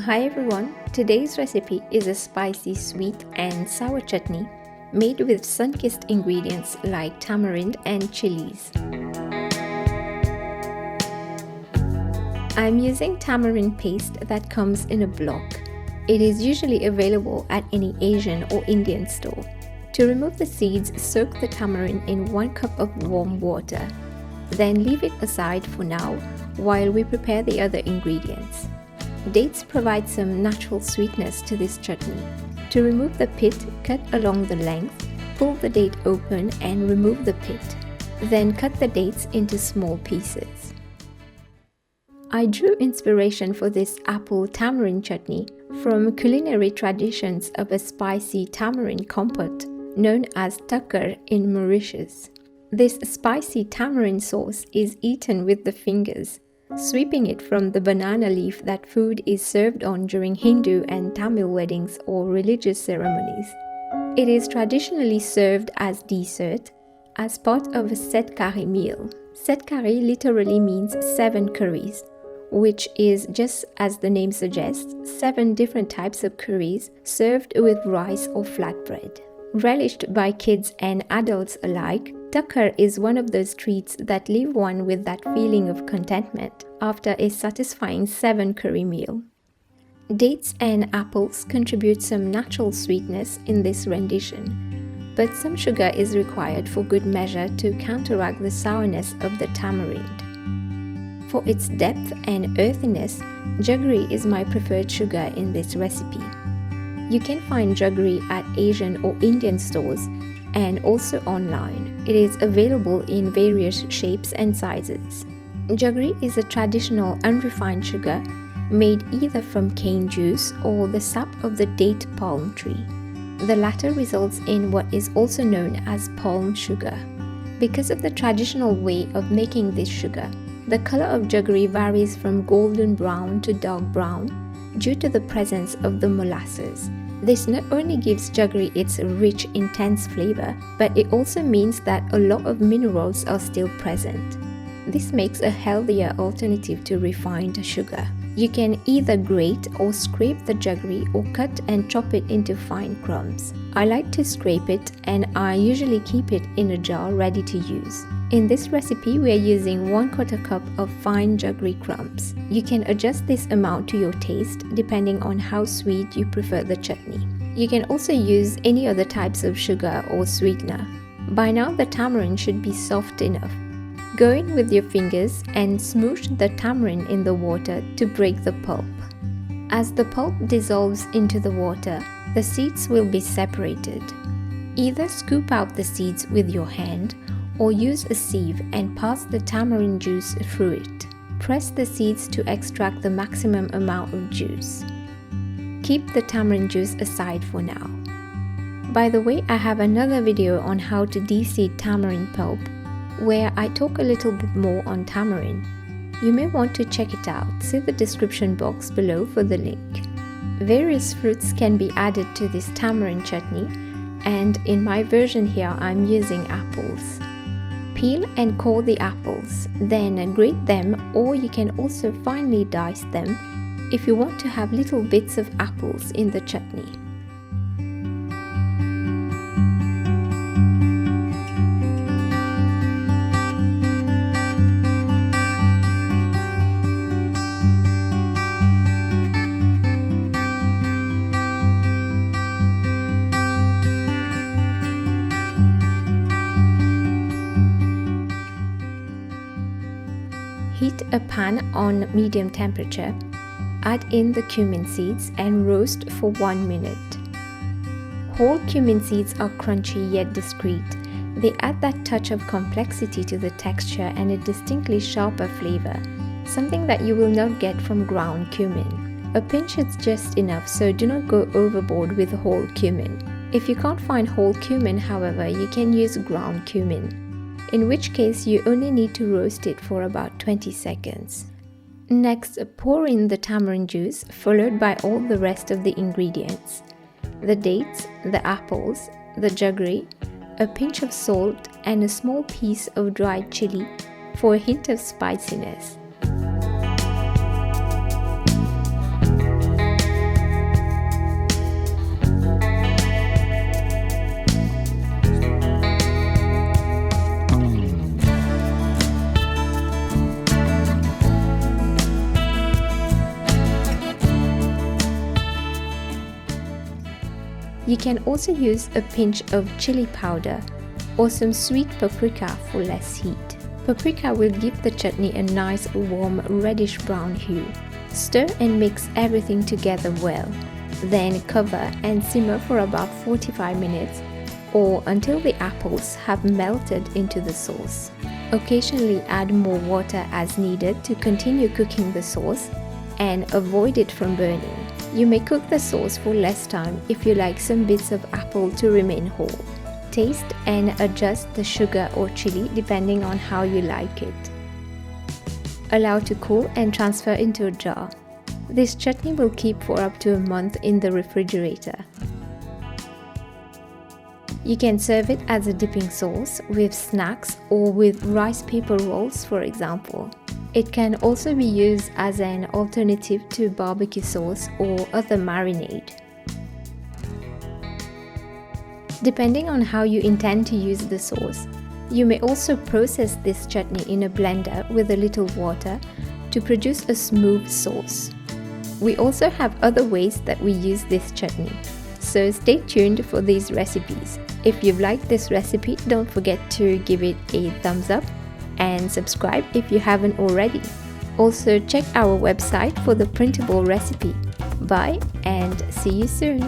Hi everyone, today's recipe is a spicy sweet and sour chutney made with sun-kissed ingredients like tamarind and chilies. I'm using tamarind paste that comes in a block. It is usually available at any Asian or Indian store. To remove the seeds, soak the tamarind in 1 cup of warm water. Then leave it aside for now while we prepare the other ingredients. Dates provide some natural sweetness to this chutney. To remove the pit, cut along the length, pull the date open and remove the pit. Then cut the dates into small pieces. I drew inspiration for this apple tamarind chutney from culinary traditions of a spicy tamarind compote known as takkar in Mauritius. This spicy tamarind sauce is eaten with the fingers, sweeping it from the banana leaf that food is served on during Hindu and Tamil weddings or religious ceremonies. It is traditionally served as dessert as part of a set curry meal. Set curry literally means 7 curries, which is, just as the name suggests, 7 different types of curries served with rice or flatbread. Relished by kids and adults alike, takkar is one of those treats that leave one with that feeling of contentment after a satisfying 7 curry meal. Dates and apples contribute some natural sweetness in this rendition, but some sugar is required for good measure to counteract the sourness of the tamarind. For its depth and earthiness, Jaggery is my preferred sugar in this recipe. You can find Jaggery at Asian or Indian stores and also online. It is available in various shapes and sizes. Jaggery is a traditional unrefined sugar made either from cane juice or the sap of the date palm tree. The latter results in what is also known as palm sugar. Because of the traditional way of making this sugar, the color of Jaggery varies from golden brown to dark brown due to the presence of the molasses. This not only gives Jaggery its rich, intense flavor, but it also means that a lot of minerals are still present. This makes a healthier alternative to refined sugar. You can either grate or scrape the Jaggery or cut and chop it into fine crumbs. I like to scrape it and I usually keep it in a jar ready to use. In this recipe, we are using 1/4 cup of fine Jaggery crumbs. You can adjust this amount to your taste depending on how sweet you prefer the chutney. You can also use any other types of sugar or sweetener. By now the tamarind should be soft enough. Go in with your fingers and smoosh the tamarind in the water to break the pulp. As the pulp dissolves into the water, the seeds will be separated. Either scoop out the seeds with your hand or use a sieve and pass the tamarind juice through it. Press the seeds to extract the maximum amount of juice. Keep the tamarind juice aside for now. By the way, I have another video on how to de-seed tamarind pulp, where I talk a little bit more on tamarind. You may want to check it out. See the description box below for the link. Various fruits can be added to this tamarind chutney, and in my version here I'm using apples. Peel and core the apples, then grate them, or you can also finely dice them if you want to have little bits of apples in the chutney. Heat a pan on medium temperature, add in the cumin seeds and roast for 1 minute. Whole cumin seeds are crunchy yet discreet. They add that touch of complexity to the texture and a distinctly sharper flavor, something that you will not get from ground cumin. A pinch is just enough, so do not go overboard with whole cumin. If you can't find whole cumin, however, you can use ground cumin, in which case you only need to roast it for about 20 seconds. Next, pour in the tamarind juice, followed by all the rest of the ingredients: the dates, the apples, the Jaggery, a pinch of salt, and a small piece of dried chili for a hint of spiciness. You can also use a pinch of chili powder or some sweet paprika for less heat. Paprika will give the chutney a nice warm reddish brown hue. Stir and mix everything together well. Then cover and simmer for about 45 minutes or until the apples have melted into the sauce. Occasionally add more water as needed to continue cooking the sauce and avoid it from burning. You may cook the sauce for less time if you like some bits of apple to remain whole. Taste and adjust the sugar or chili depending on how you like it. Allow to cool and transfer into a jar. This chutney will keep for up to a month in the refrigerator. You can serve it as a dipping sauce with snacks or with rice paper rolls, for example. It can also be used as an alternative to barbecue sauce or other marinade. Depending on how you intend to use the sauce, you may also process this chutney in a blender with a little water to produce a smooth sauce. We also have other ways that we use this chutney, so stay tuned for these recipes. If you've liked this recipe, don't forget to give it a thumbs up and subscribe if you haven't already. Also check our website for the printable recipe. Bye and see you soon!